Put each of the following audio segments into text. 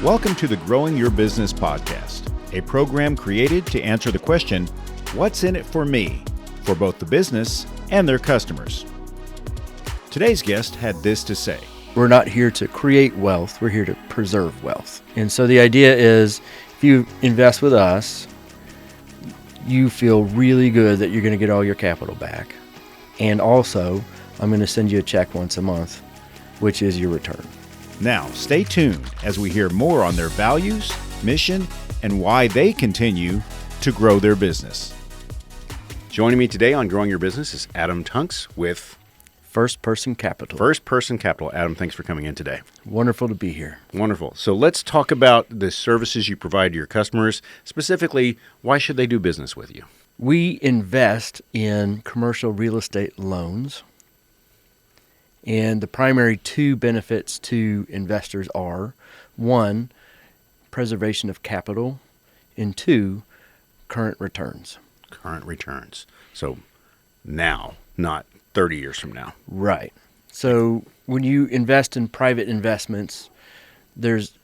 Welcome to the Growing Your Business podcast, a program created to answer the question, what's in it for me, for both the business and their customers. Today's guest had this to say. We're not here to create wealth, we're here to preserve wealth. And so the idea is, if you invest with us, you feel really good that you're going to get all your capital back. And also, I'm going to send you a check once a month, which is your return. Now, stay tuned as we hear more on their values, mission, and why they continue to grow their business. Joining me today on Growing Your Business is Adam Tunks with First Person Capital. First Person Capital. Adam, thanks for coming in today. Wonderful to be here. Wonderful. So let's talk about the services you provide to your customers. Specifically, why should they do business with you? We invest in commercial real estate loans. And the primary two benefits to investors are, one, preservation of capital, and two, current returns. Current returns. So now, not 30 years from now. Right. So when you invest in private investments, there's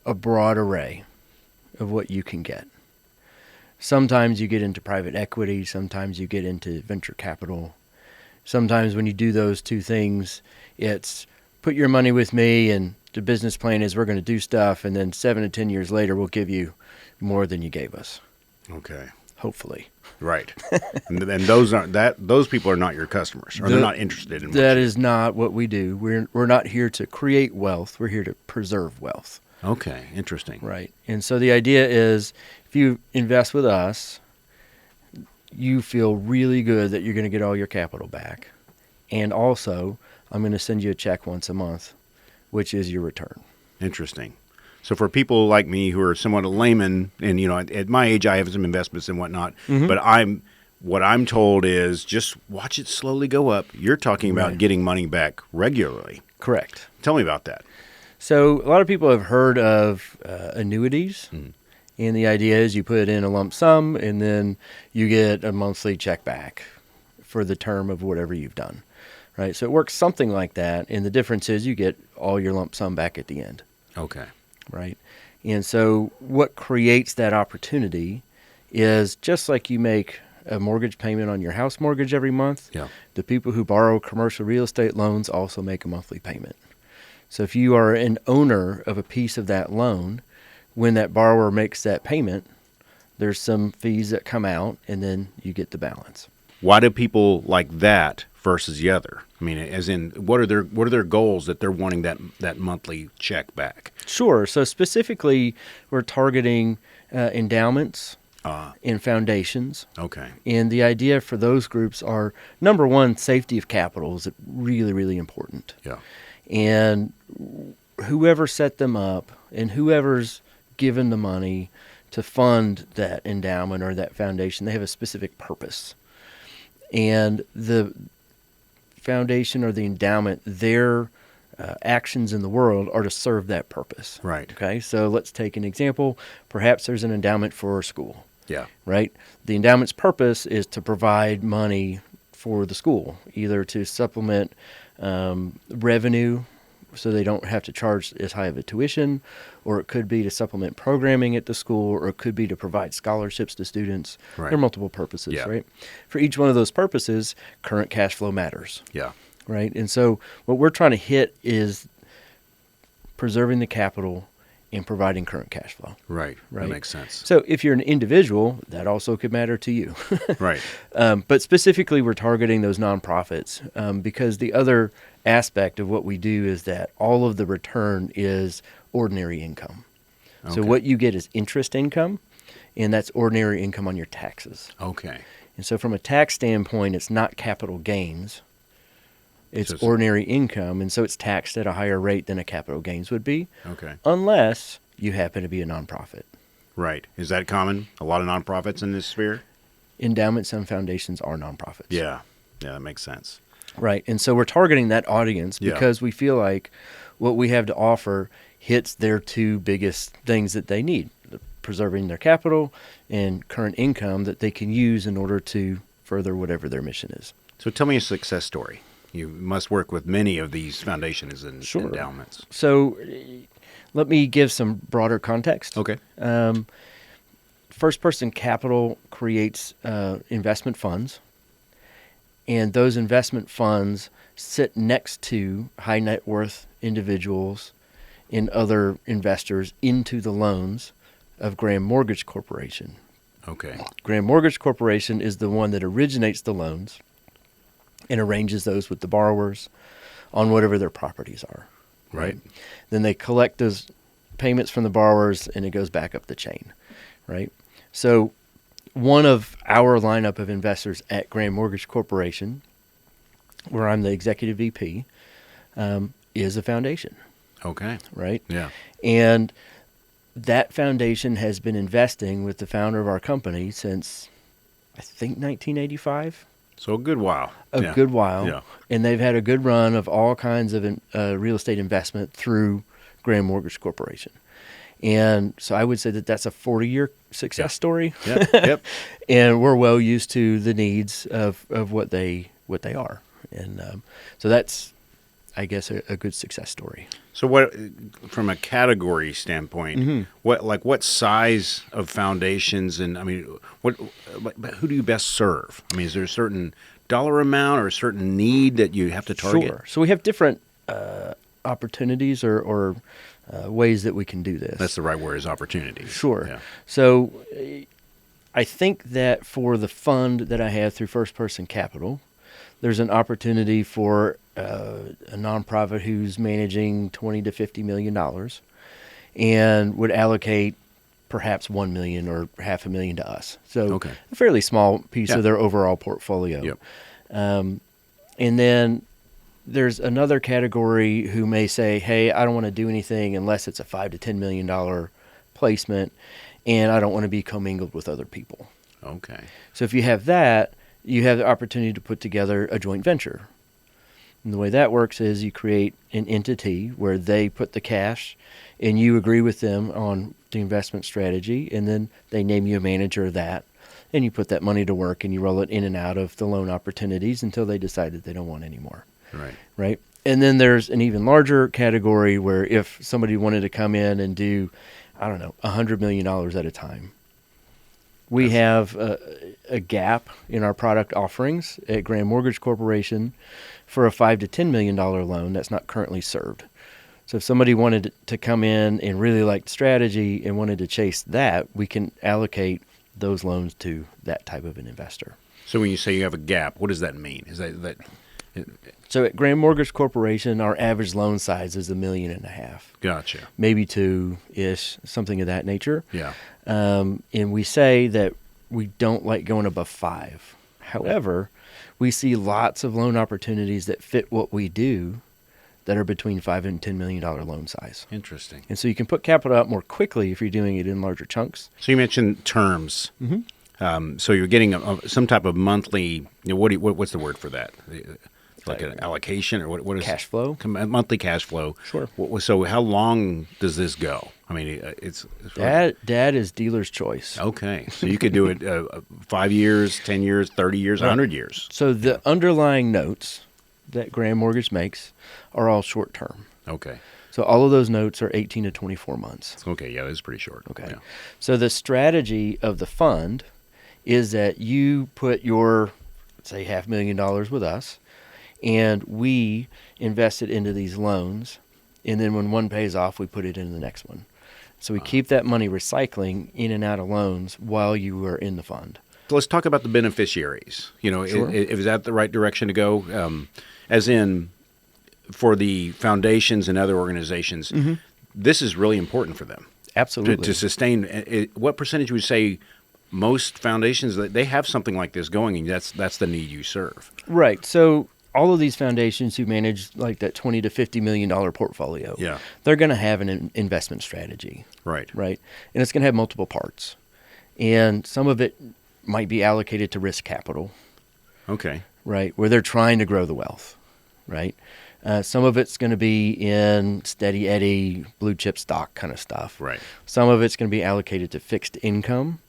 a broad array of what you can get. Sometimes you get into private equity, sometimes you get into venture capital. Sometimes when you do those two things, it's put your money with me and the business plan is we're going to do stuff and then 7 to 10 years later we'll give you more than you gave us. Okay. Hopefully. Right. and those people are not your customers, or they're not interested in that is not what we do. We're not here to create wealth, we're here to preserve wealth. Okay, interesting. Right. And so the idea is if you invest with us, you feel really good that you're going to get all your capital back. And also, I'm going to send you a check once a month, which is your return. Interesting. So for people like me who are somewhat a layman, and at my age I have some investments and whatnot, but what I'm told is just watch it slowly go up. You're talking about getting money back regularly. Correct. Tell me about that. So a lot of people have heard of annuities. And the idea is you put in a lump sum and then you get a monthly check back for the term of whatever you've done, right? So it works something like that. And the difference is you get all your lump sum back at the end. Okay. Right. And so what creates that opportunity is just like you make a mortgage payment on your house mortgage every month, the people who borrow commercial real estate loans also make a monthly payment. So if you are an owner of a piece of that loan, when that borrower makes that payment, there's some fees that come out, and then you get the balance. Why do people like that versus the other? I mean, as in, what are their goals that they're wanting that monthly check back? Sure. So specifically, we're targeting endowments and foundations. Okay. And the idea for those groups are, number one, safety of capital is really, really important. Yeah. And whoever set them up and whoever's given the money to fund that endowment or that foundation, they have a specific purpose. And the foundation or the endowment, their actions in the world are to serve that purpose. Right. Okay, so let's take an example. Perhaps there's an endowment for a school. Yeah. Right? The endowment's purpose is to provide money for the school, either to supplement revenue so they don't have to charge as high of a tuition, or it could be to supplement programming at the school, or it could be to provide scholarships to students. Right. There are multiple purposes, right? For each one of those purposes, current cash flow matters. Yeah. Right? And so what we're trying to hit is preserving the capital and providing current cash flow. Right. That makes sense. So if you're an individual, that also could matter to you. Right. But specifically, we're targeting those nonprofits because the other aspect of what we do is that all of the return is ordinary income. Okay. So what you get is interest income, and that's ordinary income on your taxes. Okay. And so from a tax standpoint, it's not capital gains. It's ordinary income, and so it's taxed at a higher rate than a capital gains would be. Okay. Unless you happen to be a nonprofit. Right. Is that common? A lot of nonprofits in this sphere? Endowments and foundations are nonprofits. Yeah. Yeah, that makes sense. Right. And so we're targeting that audience because we feel like what we have to offer hits their two biggest things that they need, preserving their capital and current income that they can use in order to further whatever their mission is. So tell me a success story. You must work with many of these foundations and endowments. So Let me give some broader context. Okay. First person capital creates investment funds, and those investment funds sit next to high net worth individuals and other investors into the loans of Graham Mortgage Corporation. Okay. Graham Mortgage Corporation is the one that originates the loans and arranges those with the borrowers on whatever their properties are. Right. Then they collect those payments from the borrowers, and it goes back up the chain, right? So one of our lineup of investors at Graham Mortgage Corporation, where I'm the executive VP, is a foundation. Okay. Right? Yeah. And that foundation has been investing with the founder of our company since, I think, 1985. So a good while. A Yeah. good while. Yeah. And they've had a good run of all kinds of real estate investment through Graham Mortgage Corporation. And so I would say that that's a 40-year success story. Yep. Yep. And we're well used to the needs of what they are. And so that's, I guess, a good success story. So what, from a category standpoint, what size of foundations, and I mean, who do you best serve? I mean, is there a certain dollar amount or a certain need that you have to target? Sure. So we have different opportunities or ways that we can do this. That's the right word, is opportunities. Sure. Yeah. So I think that for the fund that I have through First Person Capital, there's an opportunity for a nonprofit who's managing $20 to $50 million and would allocate perhaps $1 million or $500,000 to us. So a fairly small piece of their overall portfolio. Yep. And then there's another category who may say, hey, I don't want to do anything unless it's a $5 to $10 million placement, and I don't want to be commingled with other people. Okay. So if you have that, you have the opportunity to put together a joint venture. And the way that works is you create an entity where they put the cash and you agree with them on the investment strategy, and then they name you a manager of that, and you put that money to work and you roll it in and out of the loan opportunities until they decide that they don't want any more. Right. Right. And then there's an even larger category where if somebody wanted to come in and do, I don't know, $100 million at a time, we have a gap in our product offerings at Graham Mortgage Corporation for a $5 to $10 million loan that's not currently served. So if somebody wanted to come in and really liked strategy and wanted to chase that, we can allocate those loans to that type of an investor. So when you say you have a gap, what does that mean? Is that So at Graham Mortgage Corporation, our average loan size is $1.5 million. Gotcha. Maybe $2-ish, something of that nature. Yeah. And we say that we don't like going above $5 million. However, we see lots of loan opportunities that fit what we do that are between $5 and $10 million loan size. Interesting. And so you can put capital out more quickly if you're doing it in larger chunks. So you mentioned terms. So you're getting some type of monthly. What's the word for that? Like an allocation, or what is Cash flow? Monthly cash flow. Sure. So how long does this go? I mean, it's Dad is dealer's choice. Okay, so you could do it 5 years, 10 years, 30 years, 100 years. So the underlying notes that Graham Mortgage makes are all short term. Okay. So all of those notes are 18 to 24 months. Okay, yeah, that's pretty short. Okay. Yeah. So the strategy of the fund is that you put your, say, $500,000 with us, and we invest it into these loans, and then when one pays off, we put it into the next one. So we keep that money recycling in and out of loans while you are in the fund. So let's talk about the beneficiaries. Sure. Is that the right direction to go? As in, for the foundations and other organizations, this is really important for them. Absolutely. To sustain. What percentage would you say most foundations, they have something like this going, and that's the need you serve? Right. So all of these foundations who manage like that $20 to $50 million portfolio, they're going to have an investment strategy. Right. Right. And it's going to have multiple parts. And some of it might be allocated to risk capital. Okay. Right. Where they're trying to grow the wealth. Right. Some of it's going to be in steady eddy, blue chip stock kind of stuff. Right. Some of it's going to be allocated to fixed income.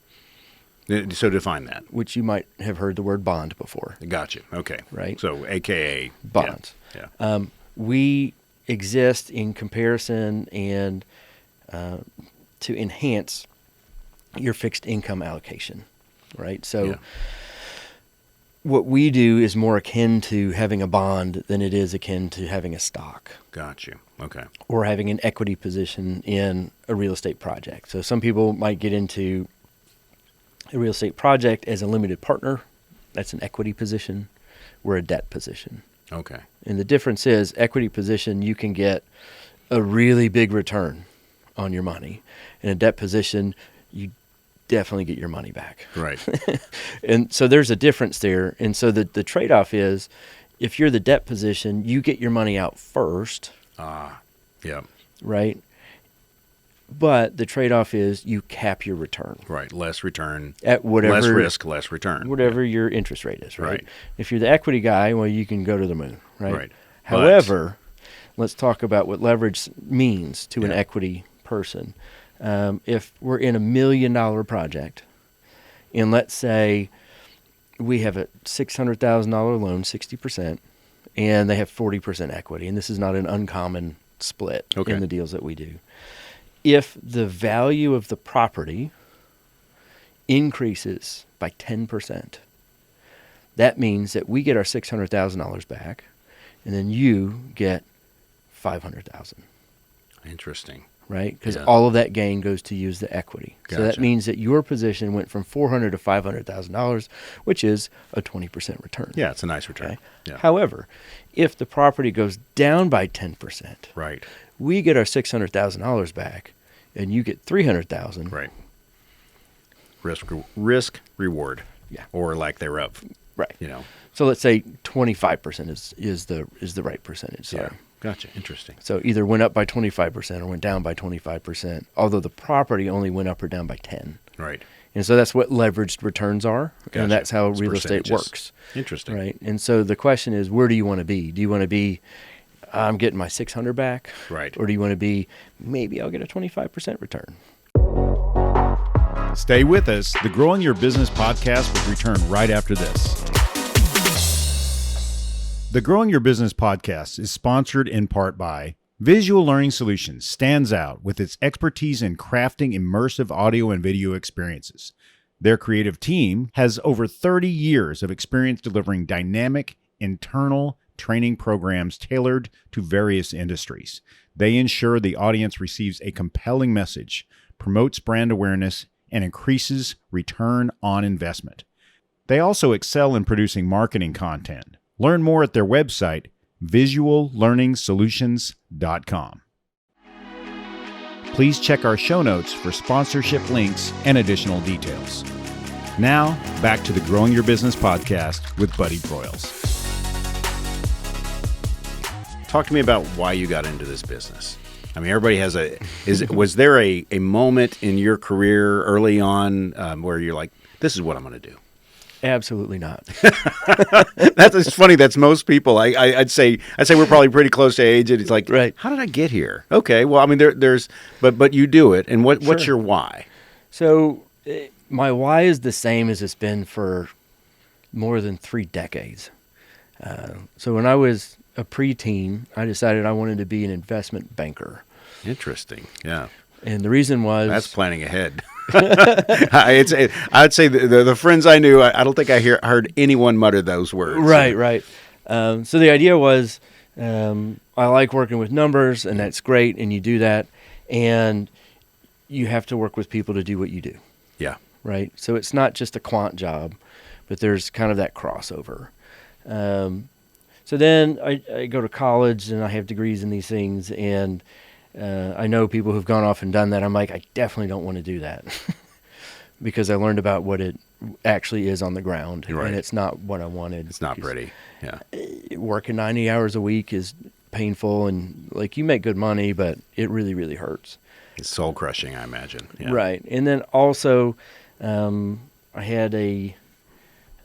So define that. Which you might have heard the word bond before. Gotcha. Okay. Right. So AKA bonds. Yeah. We exist in comparison and to enhance your fixed income allocation, right? So what we do is more akin to having a bond than it is akin to having a stock. Got you. Okay. Or having an equity position in a real estate project. So some people might get into a real estate project as a limited partner. That's an equity position. We're a debt position. Okay. And the difference is equity position, you can get a really big return on your money. In a debt position, you definitely get your money back. Right. And so there's a difference there. And so the trade-off is if you're the debt position, you get your money out first. Yeah. Right? But the trade-off is you cap your return. Right. Less return. At whatever. Less risk, less return. Whatever your interest rate is, right? Right. If you're the equity guy, well, you can go to the moon, right? Right. However, let's talk about what leverage means to an equity person. If we're in $1 million project, and let's say we have a $600,000 loan, 60%, and they have 40% equity, and this is not an uncommon split in the deals that we do. If the value of the property increases by 10%, that means that we get our $600,000 back, and then you get $500,000. Interesting. Right? Because all of that gain goes to use the equity. Gotcha. So that means that your position went from $400,000 to $500,000, which is a 20% return. Yeah, it's a nice return. Okay? Yeah. However, if the property goes down by 10%, Right. we get our $600,000 back, and you get $300,000. Right. Risk reward. Yeah. Or lack thereof. Right. You know. So let's say 25% is the right percentage. Sorry. Yeah. Gotcha. Interesting. So either went up by 25% or went down by 25%, although the property only went up or down by 10. Right. And so that's what leveraged returns are, Gotcha. and that's how It's real estate percentages. works. Interesting. Right. And so the question is, where do you want to be? Do you want to be, I'm getting my 600 back? Right. Or do you want to be, maybe I'll get a 25% return? Stay with us. The Growing Your Business podcast will return right after this. The Growing Your Business podcast is sponsored in part by Visual Learning Solutions. Stands out with its expertise in crafting immersive audio and video experiences. Their creative team has over 30 years of experience delivering dynamic, internal training programs tailored to various industries. They ensure the audience receives a compelling message, promotes brand awareness, and increases return on investment. They also excel in producing marketing content. Learn more at their website, visuallearningsolutions.com. Please check our show notes for sponsorship links and additional details. Now, back to the Growing Your Business podcast with Buddy Broyles. Talk to me about why you got into this business. I mean, everybody has was there a moment in your career early on where you're like, this is what I'm going to do? Absolutely not. It's funny. That's most people. I'd say we're probably pretty close to age. And it's like, right. How did I get here? Okay. Well, I mean, but you do it. And what's your why? So my why is the same as it's been for more than 3 decades. So when I was a preteen, I decided I wanted to be an investment banker. Interesting. Yeah. And the reason was... That's planning ahead. I'd say the friends I knew, I don't think I heard anyone mutter those words. Right, right. So the idea was I like working with numbers, and that's great, and you do that, and you have to work with people to do what you do. Yeah. Right? So it's not just a quant job, but there's kind of that crossover. So then I go to college, and I have degrees in these things, and I know people who've gone off and done that. I'm like, I definitely don't want to do that because I learned about what it actually is on the ground, Right. and it's not what I wanted. It's not pretty. Yeah. Working 90 hours a week is painful, and like you make good money, but it really, really hurts. It's soul crushing, I imagine. Yeah. Right. And then also, I had a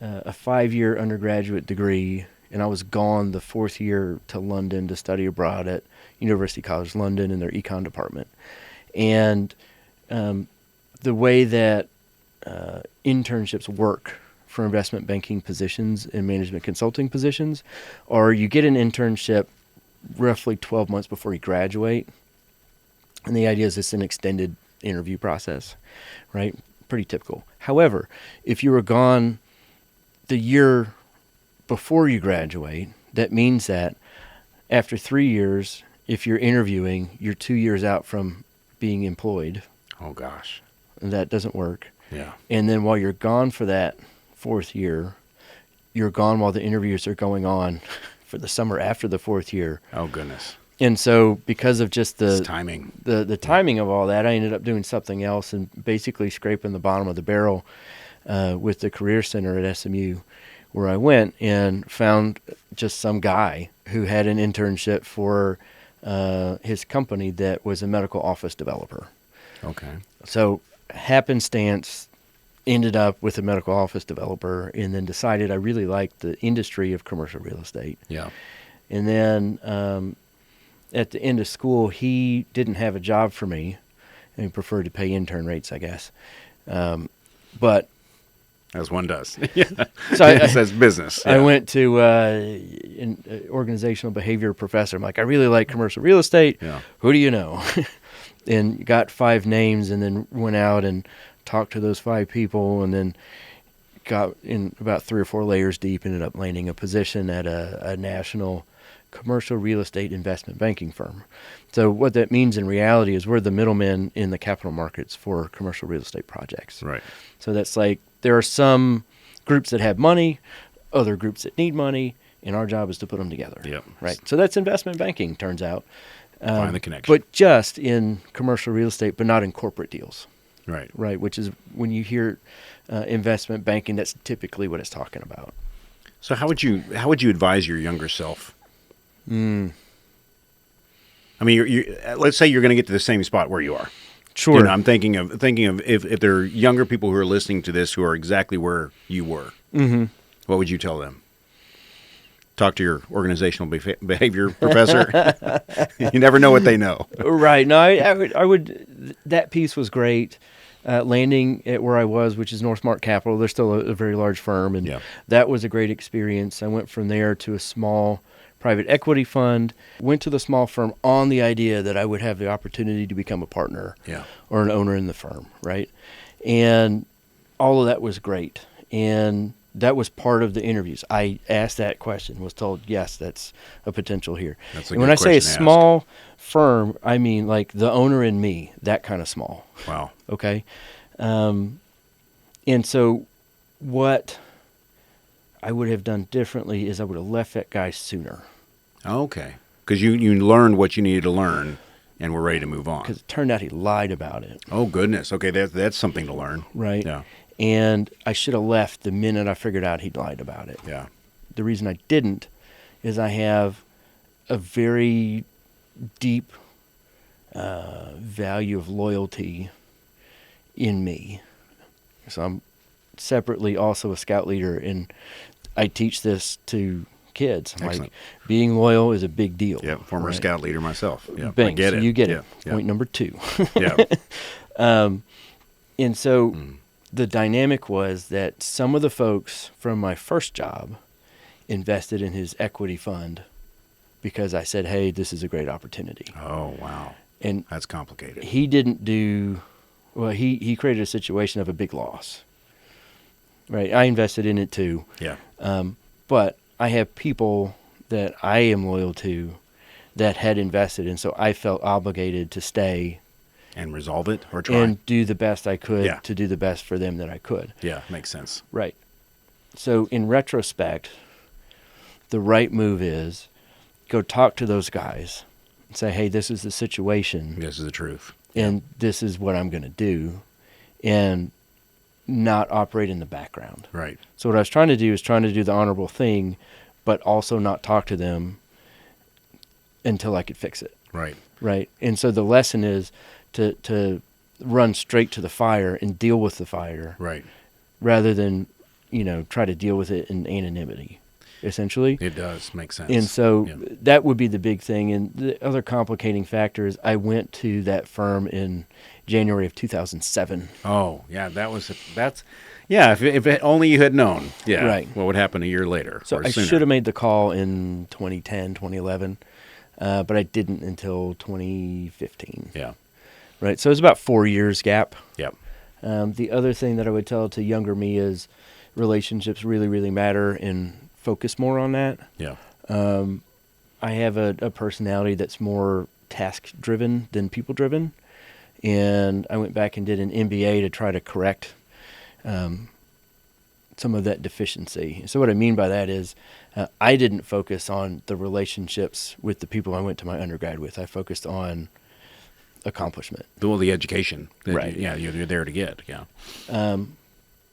5-year undergraduate degree, and I was gone the 4th year to London to study abroad at University College London in their econ department. And the way that internships work for investment banking positions and management consulting positions are you get an internship roughly 12 months before you graduate, And the idea is it's an extended interview process, right? Pretty typical. However, if you were gone the year before you graduate, that means that after 3 years, if you're interviewing, you're 2 years out from being employed. Oh, gosh. And that doesn't work. Yeah. And then while you're gone for that 4th year, you're gone while the interviews are going on for the summer after the 4th year. Oh, goodness. And so because of just It's timing. the timing of all that, I ended up doing something else and basically scraping the bottom of the barrel with the Career Center at SMU, where I went and found just some guy who had an internship for his company that was a medical office developer. Okay. So happenstance ended up with a medical office developer, and then decided I really liked the industry of commercial real estate. Yeah. And then at the end of school, he didn't have a job for me, and he preferred to pay intern rates, I guess. But As one does. Yeah. so It says business. I Yeah. went to an organizational behavior professor. I'm like, I really like commercial real estate. Yeah. Who do you know? And got 5 names, and then went out and talked to those 5 people, and then got in about 3 or 4 layers deep, ended up landing a position at a national commercial real estate investment banking firm. So what that means in reality is we're the middlemen in the capital markets for commercial real estate projects. Right. So that's like, there are some groups that have money, other groups that need money, and our job is to put them together. Yep. Right. So that's investment banking, turns out. Find the connection. But just in commercial real estate, but not in corporate deals. Right. Right. Which is when you hear investment banking, that's typically what it's talking about. So how would you advise your younger self? I mean, let's say you're going to get to the same spot where you are. Sure. You know, I'm thinking of if there are younger people who are listening to this who are exactly where you were. Mm-hmm. What would you tell them? Talk to your organizational behavior professor. You never know what they know. Right. No, I would. That piece was great. Landing at where I was, which is Northmark Capital. They're still a very large firm, and Yeah. that was a great experience. I went from there to a small private equity fund. Went to the small firm on the idea that I would have the opportunity to become a partner, Yeah. or an owner in the firm, right? And all of that was great, and that was part of the interviews. I asked that question, was told, yes, that's a potential here. That's a And good when I say a question to ask. small firm, I mean like the owner and me, that kind of small. Wow. Okay. And so what I would have done differently is I would have left that guy sooner, Okay. Because you learned what you needed to learn, and we're ready to move on. because it turned out he lied about it. Oh goodness. Okay, that's something to learn. Right. Yeah. And I should have left the minute I figured out he'd lied about it. Yeah. The reason I didn't is I have a very deep value of loyalty in me. So I'm separately also a scout leader, and I teach this to kids. I'm like, Excellent. being loyal is a big deal. Yeah. Former right? scout leader myself. Yeah. Bang, I get so it. you get Yeah. it. Yeah. Point number 2. Yeah. And so the dynamic was that some of the folks from my first job invested in his equity fund because I said, hey, this is a great opportunity. Oh wow. And That's complicated. he didn't do, well, he created a situation of a big loss. Right. I invested in it too. Yeah. But I have people that I am loyal to that had invested, and so I felt obligated to stay And resolve it or try. and do the best I could Yeah. to do the best for them that I could. Yeah. Makes sense. Right. So in retrospect, the right move is go talk to those guys and say, hey, this is the situation, This is the truth. and this is what I'm going to do, and not operate in the background. Right. So what I was trying to do is trying to do the honorable thing, but also not talk to them until I could fix it. Right. Right. And so the lesson is to run straight to the fire and deal with the fire Right. rather than, try to deal with it in anonymity, essentially. It does make sense. And so Yeah. that would be the big thing. And the other complicating factor is I went to that firm in January of 2007. Oh, yeah, if only you had known. Yeah. Right. What would happen a year later? So or I sooner. should have made the call in 2010, 2011, but I didn't until 2015. Yeah. Right. So it's about 4 years gap. Yep. The other thing that I would tell to younger me is relationships really, really matter, and focus more on that. Yeah. I have a personality that's more task-driven than people-driven, and I went back and did an MBA to try to correct some of that deficiency. So what I mean by that is I didn't focus on the relationships with the people I went to my undergrad with. I focused on accomplishment. Well, the education. Right. Yeah, you're there to get. Yeah.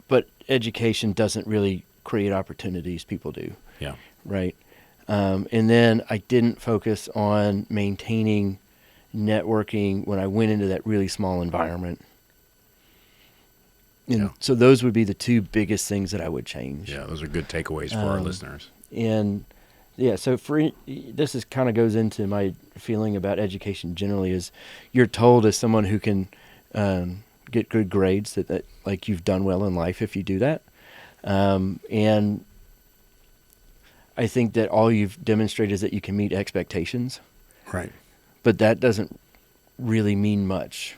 But education doesn't really create opportunities. People do. Yeah. Right. And then I didn't focus on maintaining networking when I went into that really small environment. And so those would be the two biggest things that I would change. Yeah, those are good takeaways for our listeners. And yeah, so this is kind of goes into my feeling about education generally is you're told as someone who can get good grades that like you've done well in life if you do that. And I think that all you've demonstrated is that you can meet expectations. Right. But that doesn't really mean much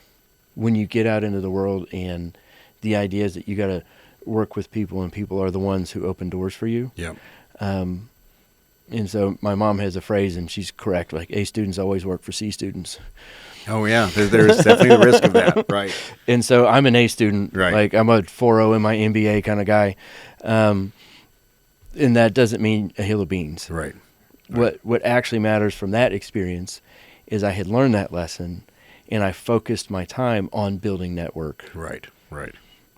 when you get out into the world, and the idea is that you got to work with people, and people are the ones who open doors for you. Yeah. And so my mom has a phrase, and she's correct, like A students always work for C students. Oh, yeah. There's definitely the risk of that. Right. And so I'm an A student. Right. Like I'm a 4.0 in my MBA kind of guy. And that doesn't mean a hill of beans. Right. What actually matters from that experience is I had learned that lesson, and I focused my time on building network. Right. Right.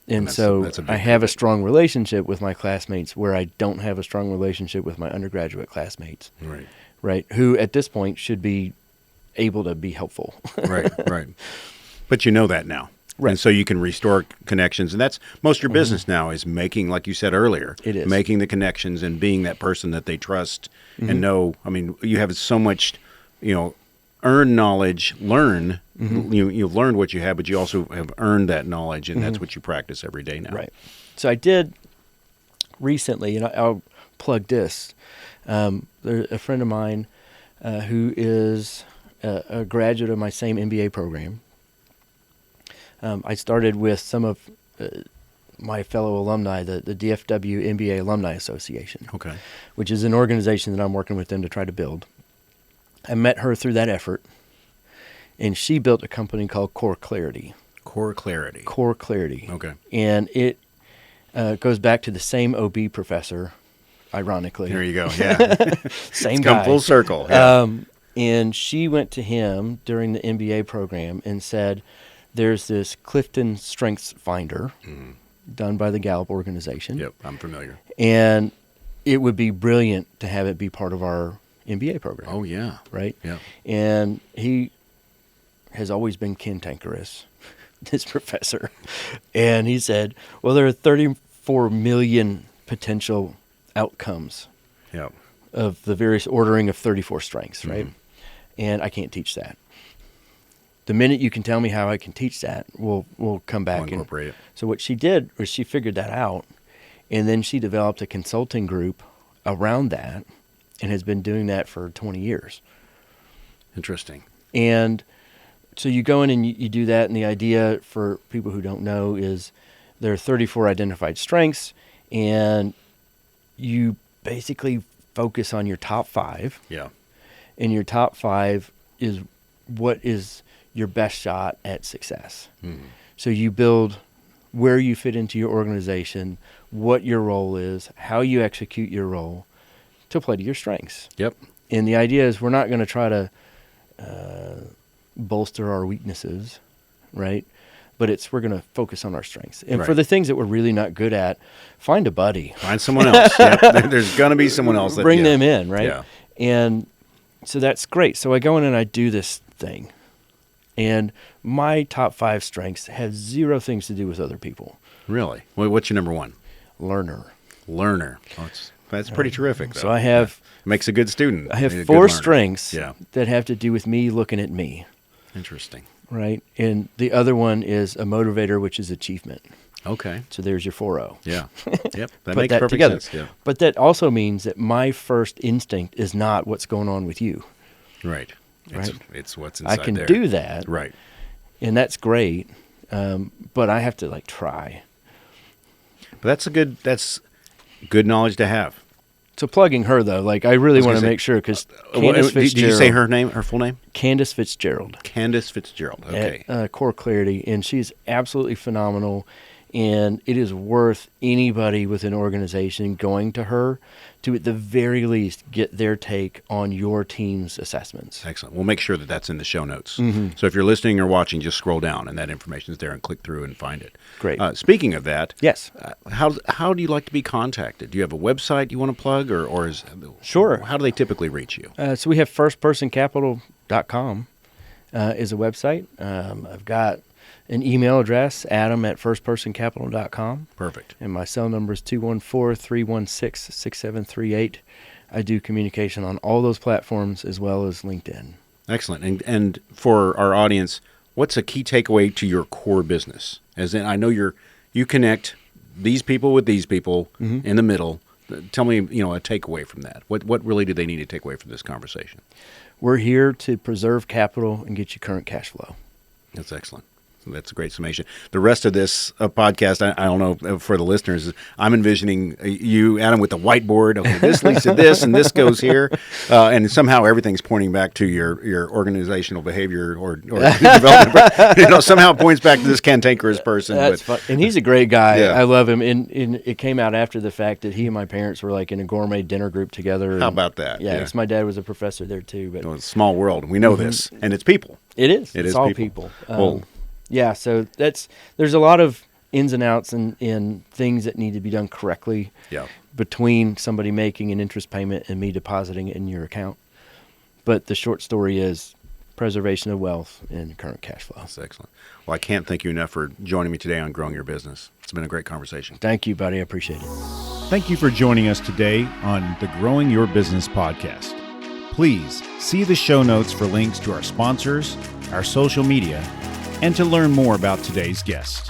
And that's so a big I have a strong relationship with my classmates where I don't have a strong relationship with my undergraduate classmates. Right. Right. Who at this point should be able to be helpful. Right. Right. But you know that now. Right. And so you can restore connections. And that's most of your business now is making, like you said earlier, It is. making the connections and being that person that they trust and know. I mean, you have so much, earn knowledge, learn. You've learned what you have, but you also have earned that knowledge, and that's what you practice every day now. Right. So I did recently, and I'll plug this. There's a friend of mine who is a graduate of my same MBA program. I started with some of my fellow alumni, the DFW MBA Alumni Association, Okay. which is an organization that I'm working with them to try to build. I met her through that effort, and she built a company called Core Clarity. Core Clarity. Core Clarity. Okay. And it goes back to the same OB professor, ironically. There you go. Yeah. Same Come guy. full circle. Yeah. And she went to him during the MBA program and said, there's this Clifton Strengths Finder done by the Gallup organization. Yep. I'm familiar. And it would be brilliant to have it be part of our MBA program. Oh, yeah. Right? Yeah. And he has always been cantankerous, this professor. And he said, well, there are 34 million potential outcomes Yep. of the various ordering of 34 strengths, right? And I can't teach that. The minute you can tell me how I can teach that, we'll come back I'll incorporate it. So what she did was she figured that out, and then she developed a consulting group around that, and has been doing that for 20 years. Interesting. And so you go in and you do that, and the idea for people who don't know is there are 34 identified strengths, and you basically focus on your top 5. Yeah. And your top 5 is what is your best shot at success. So you build where you fit into your organization, what your role is, how you execute your role to play to your strengths. Yep. And the idea is we're not going to try to bolster our weaknesses, right? But we're going to focus on our strengths. And for Right. the things that we're really not good at, find a buddy. Find someone else. Yep. There's going to be someone else. Bring them in, right? Yeah. And so that's great. So I go in and I do this thing. And my top 5 strengths have 0 things to do with other people. Really? Well, what's your number 1? Learner. Learner. Oh, that's pretty terrific, though. So I have Makes a good student. I have A good 4 learner. strengths Yeah. that have to do with me looking at me, Interesting. right? And the other one is a motivator, which is achievement. Okay. So there's your 4.0. Yeah. Yep. That Put makes that perfect together. sense. Yeah. But that also means that my first instinct is not what's going on with you. Right. Right. It's what's inside I can there. do that. Right. and that's great. But I have to like try. But that's good knowledge to have. So plugging her though, like I really want to make sure because Candace Fitzgerald. Did you say her full name? Candace Fitzgerald. Candace Fitzgerald. Okay. At Core Clarity, and she's absolutely phenomenal. And it is worth anybody with an organization going to her to, at the very least, get their take on your team's assessments. Excellent. We'll make sure that that's in the show notes. Mm-hmm. So if you're listening or watching, just scroll down, and that information is there, and click through and find it. Great. Speaking of that, yes. How do you like to be contacted? Do you have a website you want to plug, or is sure? How do they typically reach you? So we have firstpersoncapital.com is a website. I've got an email address, adam@firstpersoncapital.com. Perfect. And my cell number is 214-316-6738. I do communication on all those platforms as well as LinkedIn. Excellent. And for our audience, what's a key takeaway to your core business? As in, I know you connect these people with these people in the middle. Tell me, a takeaway from that. What really do they need to take away from this conversation? We're here to preserve capital and get you current cash flow. That's excellent. That's a great summation. The rest of this podcast, I don't know, for the listeners, I'm envisioning you, Adam, with the whiteboard. Okay, this leads to this, and this goes here. And somehow everything's pointing back to your organizational behavior or development. Somehow it points back to this cantankerous person. That's fun. And he's a great guy. Yeah. I love him. And it came out after the fact that he and my parents were like in a gourmet dinner group together. How about that? Yeah, 'cause my dad was a professor there too. But it's a small world. We know this, and it's people. It is. It it's is all people. people. Yeah, so there's a lot of ins and outs and things that need to be done correctly between somebody making an interest payment and me depositing it in your account. But the short story is preservation of wealth and current cash flow. That's excellent. Well, I can't thank you enough for joining me today on Growing Your Business. It's been a great conversation. Thank you, buddy. I appreciate it. Thank you for joining us today on the Growing Your Business podcast. Please see the show notes for links to our sponsors, our social media, and to learn more about today's guest.